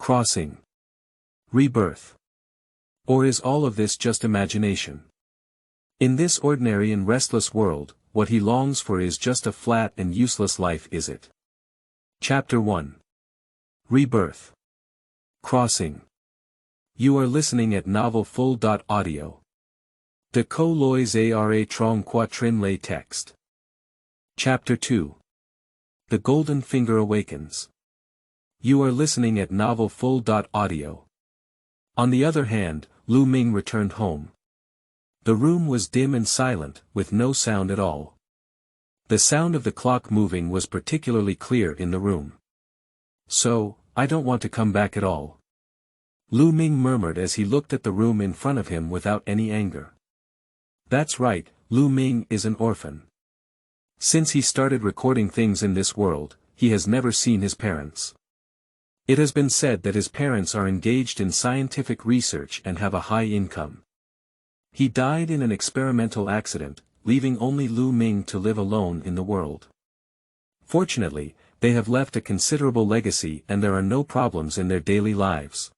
Crossing. Rebirth. Or is all of this just imagination? In this ordinary and restless world, what he longs for is just a flat and useless life, is it? Chapter 1. Rebirth. Crossing. You are listening at Novel Full.audio. De co lois ara trong quatrin lay text. Chapter 2. The Golden Finger Awakens. You are listening at Novel Full.audio. On the other hand, Lu Ming returned home. The room was dim and silent, with no sound at all. The sound of the clock moving was particularly clear in the room. So, I don't want to come back at all. Lu Ming murmured as he looked at the room in front of him without any anger. That's right, Lu Ming is an orphan. Since he started recording things in this world, he has never seen his parents. It has been said that his parents are engaged in scientific research and have a high income. He died in an experimental accident, leaving only Lu Ming to live alone in the world. Fortunately, they have left a considerable legacy and there are no problems in their daily lives.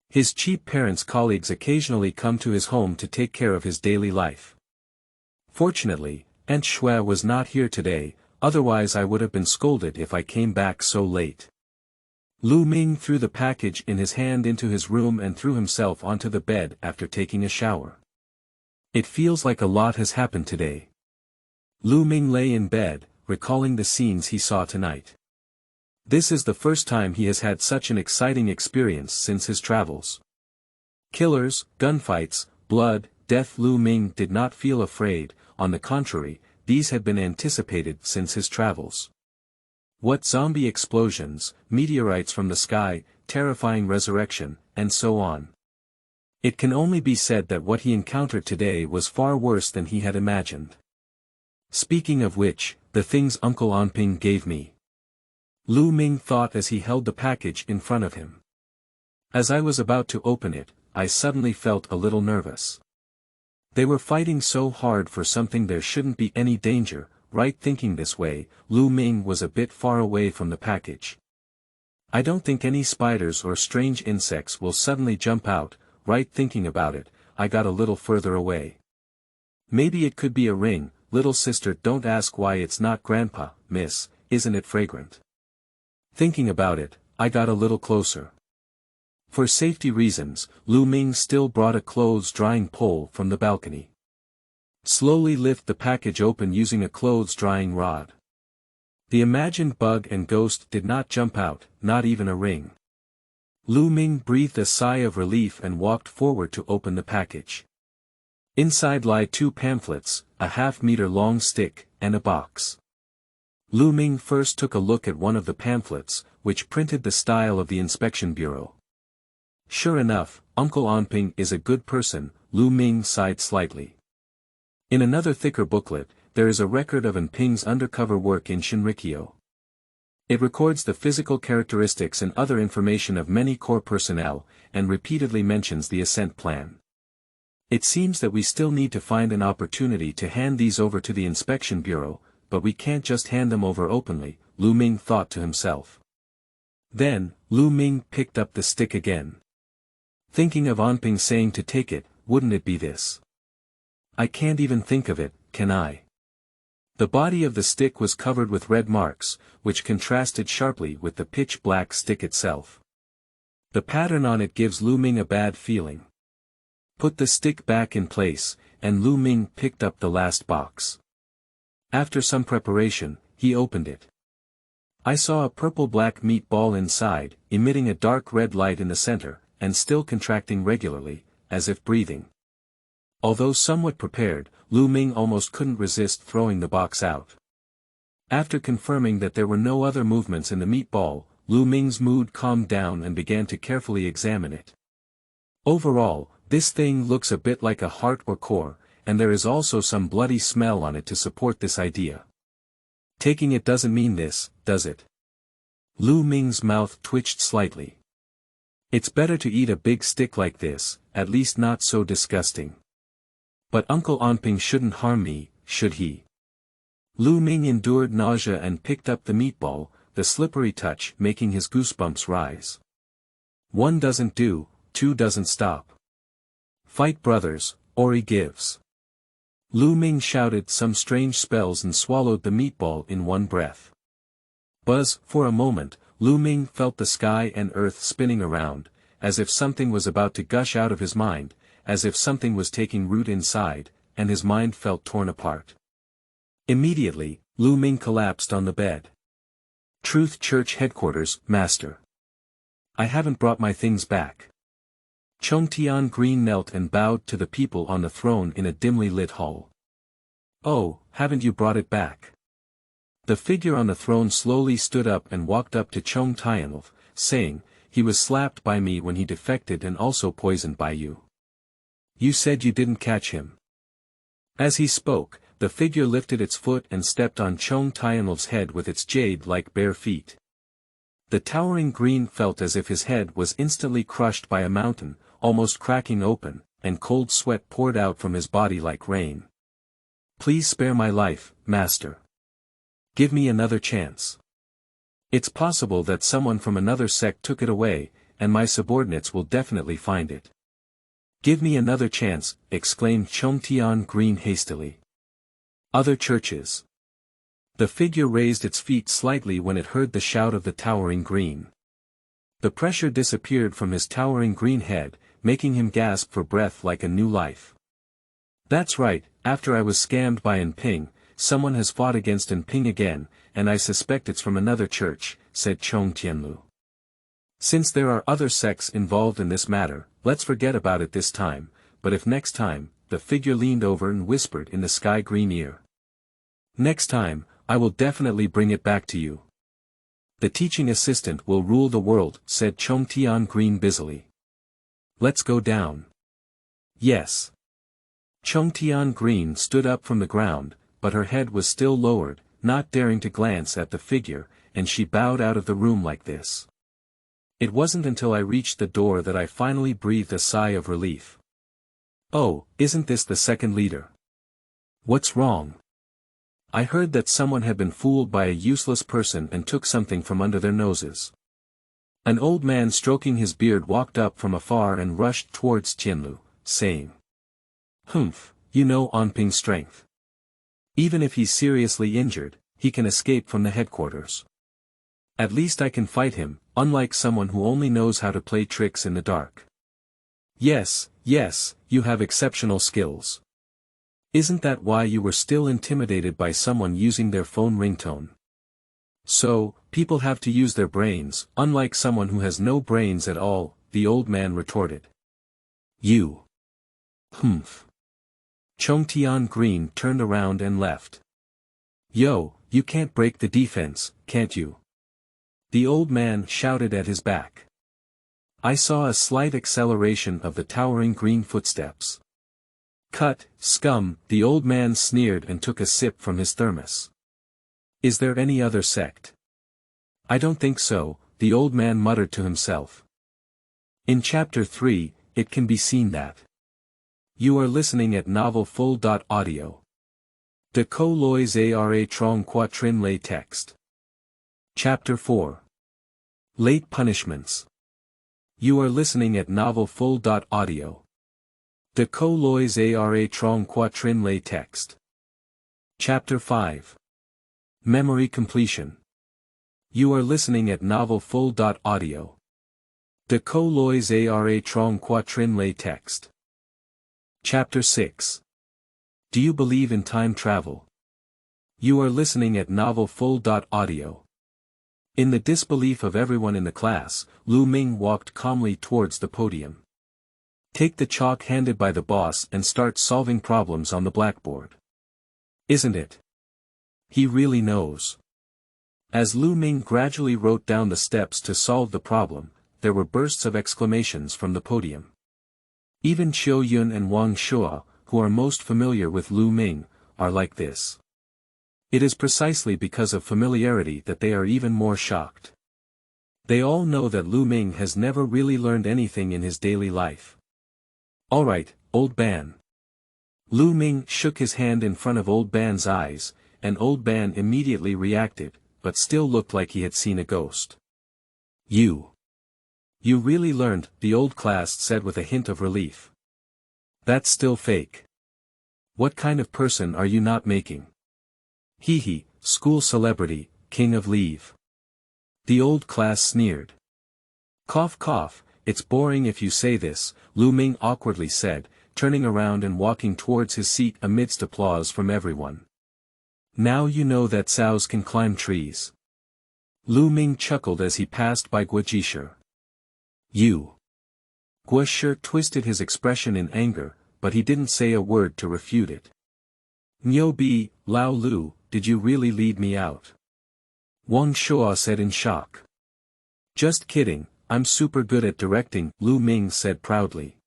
His cheap parents' colleagues occasionally come to his home to take care of his daily life. Fortunately, Aunt Shui was not here today, otherwise I would have been scolded if I came back so late. Lu Ming threw the package in his hand into his room and threw himself onto the bed after taking a shower. It feels like a lot has happened today. Lu Ming lay in bed, recalling the scenes he saw tonight. This is the first time he has had such an exciting experience since his travels. Killers, gunfights, blood, death. Lu Ming did not feel afraid, on the contrary, these had been anticipated since his travels. What zombie explosions, meteorites from the sky, terrifying resurrection, and so on. It can only be said that what he encountered today was far worse than he had imagined. Speaking of which, the things Uncle Anping gave me. Lu Ming thought as he held the package in front of him. As I was about to open it, I suddenly felt a little nervous. They were fighting so hard for something there shouldn't be any danger, right? Thinking this way, Lu Ming was a bit far away from the package. I don't think any spiders or strange insects will suddenly jump out, right? Thinking about it, I got a little further away. Maybe it could be a ring. Little sister, don't ask why it's not. Grandpa, miss, isn't it fragrant? Thinking about it, I got a little closer. For safety reasons, Lu Ming still brought a clothes-drying pole from the balcony. Slowly lift the package open using a clothes-drying rod. The imagined bug and ghost did not jump out, not even a ring. Lu Ming breathed a sigh of relief and walked forward to open the package. Inside lie 2 pamphlets, a half-meter-long stick, and a box. Lu Ming first took a look at one of the pamphlets, which printed the style of the inspection bureau. Sure enough, Uncle Anping is a good person. Lu Ming sighed slightly. In another thicker booklet, there is a record of Anping's undercover work in Shinrikyo. It records the physical characteristics and other information of many core personnel, and repeatedly mentions the ascent plan. It seems that we still need to find an opportunity to hand these over to the inspection bureau, but we can't just hand them over openly, Lu Ming thought to himself. Then, Lu Ming picked up the stick again. Thinking of Anping saying to take it, wouldn't it be this? I can't even think of it, can I? The body of the stick was covered with red marks, which contrasted sharply with the pitch-black stick itself. The pattern on it gives Lu Ming a bad feeling. Put the stick back in place, and Lu Ming picked up the last box. After some preparation, he opened it. I saw a purple-black meatball inside, emitting a dark red light in the center, and still contracting regularly, as if breathing. Although somewhat prepared, Lu Ming almost couldn't resist throwing the box out. After confirming that there were no other movements in the meatball, Lu Ming's mood calmed down and began to carefully examine it. Overall, this thing looks a bit like a heart or core, and there is also some bloody smell on it to support this idea. Taking it doesn't mean this, does it? Lu Ming's mouth twitched slightly. It's better to eat a big stick like this, at least not so disgusting. But Uncle Anping shouldn't harm me, should he? Lu Ming endured nausea and picked up the meatball, the slippery touch making his goosebumps rise. One doesn't do, two doesn't stop. Fight brothers, or he gives. Lu Ming shouted some strange spells and swallowed the meatball in one breath. Buzz, for a moment, Lu Ming felt the sky and earth spinning around, as if something was about to gush out of his mind, as if something was taking root inside, and his mind felt torn apart. Immediately, Lu Ming collapsed on the bed. Truth Church Headquarters, Master. I haven't brought my things back. Chongtian Green knelt and bowed to the people on the throne in a dimly lit hall. Oh, haven't you brought it back? The figure on the throne slowly stood up and walked up to Chong Tianlov, saying, he was slapped by me when he defected and also poisoned by you. You said you didn't catch him. As he spoke, the figure lifted its foot and stepped on Chong Tianlov's head with its jade-like bare feet. The towering green felt as if his head was instantly crushed by a mountain, almost cracking open, and cold sweat poured out from his body like rain. Please spare my life, Master. Give me another chance. It's possible that someone from another sect took it away, and my subordinates will definitely find it. Give me another chance, exclaimed Chongtian Green hastily. Other churches. The figure raised its feet slightly when it heard the shout of the towering green. The pressure disappeared from his towering green head, making him gasp for breath like a new life. That's right, after I was scammed by Enping, someone has fought against Enping again, and I suspect it's from another church, said Chong Tianlu. Since there are other sects involved in this matter, let's forget about it this time, but if next time, the figure leaned over and whispered in the sky green ear. Next time, I will definitely bring it back to you. The teaching assistant will rule the world, said Chongtian Green busily. Let's go down. Yes. Chongtian Green stood up from the ground, but her head was still lowered, not daring to glance at the figure, and she bowed out of the room like this. It wasn't until I reached the door that I finally breathed a sigh of relief. Oh, isn't this the second leader? What's wrong? I heard that someone had been fooled by a useless person and took something from under their noses. An old man stroking his beard walked up from afar and rushed towards Tianlu, saying. Humph, you know Onping's strength. Even if he's seriously injured, he can escape from the headquarters. At least I can fight him, unlike someone who only knows how to play tricks in the dark. Yes, you have exceptional skills. Isn't that why you were still intimidated by someone using their phone ringtone? So, people have to use their brains, unlike someone who has no brains at all, the old man retorted. You. Humph. Chongtian Green turned around and left. Yo, you can't break the defense, can't you? The old man shouted at his back. I saw a slight acceleration of the towering green footsteps. Cut, scum, the old man sneered and took a sip from his thermos. Is there any other sect? I don't think so, the old man muttered to himself. In Chapter 3, it can be seen that. You are listening at Novel Full.audio. De co lois ara trong quatrin lay text. Chapter 4. Late Punishments. You are listening at Novel Full.audio. De co lois ara trong quatrin lay text. Chapter 5. Memory Completion. You are listening at Novel Full.audio. De co lois ara trong quatrin lay text. Chapter 6. Do you believe in time travel? You are listening at Novel Full.audio. In the disbelief of everyone in the class, Lu Ming walked calmly towards the podium. Take the chalk handed by the boss and start solving problems on the blackboard. Isn't it? He really knows. As Lu Ming gradually wrote down the steps to solve the problem, there were bursts of exclamations from the podium. Even Qiu Yun and Wang Shua, who are most familiar with Lu Ming, are like this. It is precisely because of familiarity that they are even more shocked. They all know that Lu Ming has never really learned anything in his daily life. Alright, Old Ban. Lu Ming shook his hand in front of Old Ban's eyes, and Old Ban immediately reacted, but still looked like he had seen a ghost. You. You really learned, the old class said with a hint of relief. That's still fake. What kind of person are you not making? Hee, school celebrity, king of leave. The old class sneered. Cough cough, it's boring if you say this, Lu Ming awkwardly said, turning around and walking towards his seat amidst applause from everyone. Now you know that sows can climb trees. Lu Ming chuckled as he passed by Guojisher. You. Guojisher twisted his expression in anger, but he didn't say a word to refute it. Nyo Bi, Lao Lu, did you really lead me out? Wang Shuo said in shock. Just kidding, I'm super good at directing, Lu Ming said proudly.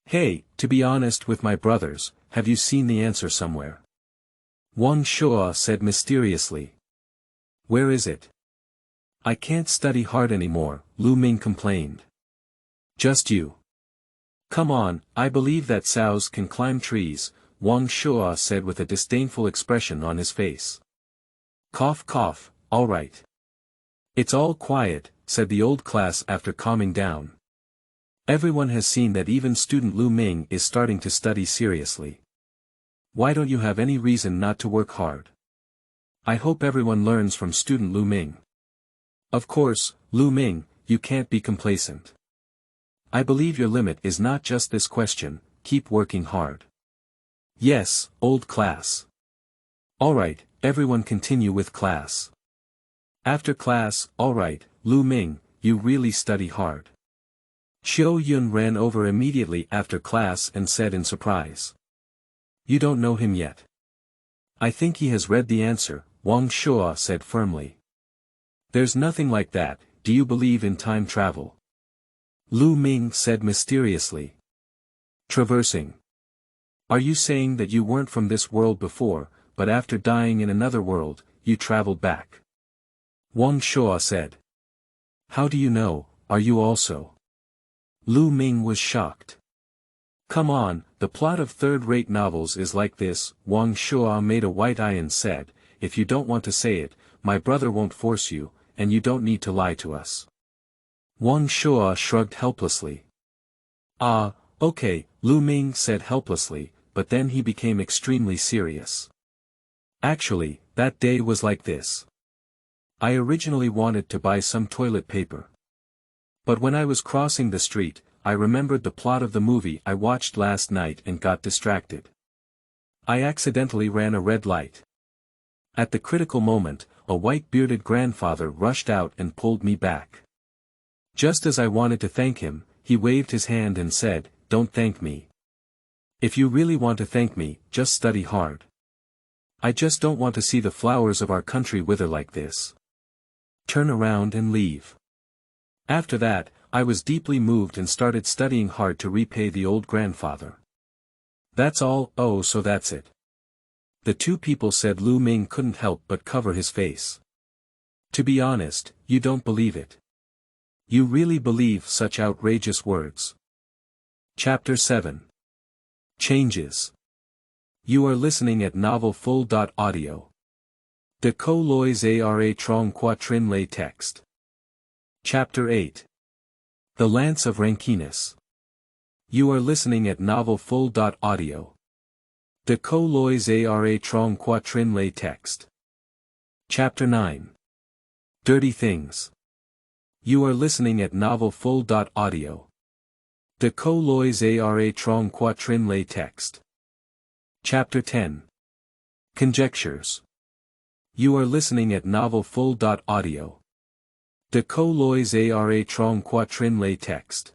Hey, to be honest with my brothers, have you seen the answer somewhere? Wang Shuo said mysteriously. Where is it? I can't study hard anymore, Lu Ming complained. Just you. Come on, I believe that sows can climb trees, Wang Shuo said with a disdainful expression on his face. Cough cough, all right. It's all quiet, said the old class after calming down. Everyone has seen that even student Lu Ming is starting to study seriously. Why don't you have any reason not to work hard? I hope everyone learns from student Lu Ming. Of course, Lu Ming, you can't be complacent. I believe your limit is not just this question, keep working hard. Yes, old class. Alright, everyone continue with class. After class, alright, Lu Ming, you really study hard. Xiao Yun ran over immediately after class and said in surprise. You don't know him yet. I think he has read the answer, Wang Shuo said firmly. There's nothing like that, do you believe in time travel? Lu Ming said mysteriously. Traversing. Are you saying that you weren't from this world before, but after dying in another world, you traveled back? Wang Shuo said. How do you know, are you also? Lu Ming was shocked. Come on, the plot of third-rate novels is like this, Wang Shuo made a white eye and said, if you don't want to say it, my brother won't force you, and you don't need to lie to us. Wang Shuo shrugged helplessly. Ah, okay, Lu Ming said helplessly, but then he became extremely serious. Actually, that day was like this. I originally wanted to buy some toilet paper. But when I was crossing the street, I remembered the plot of the movie I watched last night and got distracted. I accidentally ran a red light. At the critical moment, a white-bearded grandfather rushed out and pulled me back. Just as I wanted to thank him, he waved his hand and said, "Don't thank me. If you really want to thank me, just study hard. I just don't want to see the flowers of our country wither like this. Turn around and leave." After that, I was deeply moved and started studying hard to repay the old grandfather. That's all. Oh, so that's it. The two people said. Lu Ming couldn't help but cover his face. To be honest, you don't believe it. You really believe such outrageous words. Chapter 7. Changes. You are listening at Novel Full. Audio. De co lois ara trong quatrin lay text. Chapter 8. The Lance of Rankinus. You are listening at Novel Full. Audio. De co lois ara trong quatrin lay text. Chapter 9. Dirty Things. You are listening at Novel Full. Audio. De co lois ara trong quatrin lay text. Chapter 10. Conjectures. You are listening at Novel Full. Audio. De co lois ara trong quatrin lay text.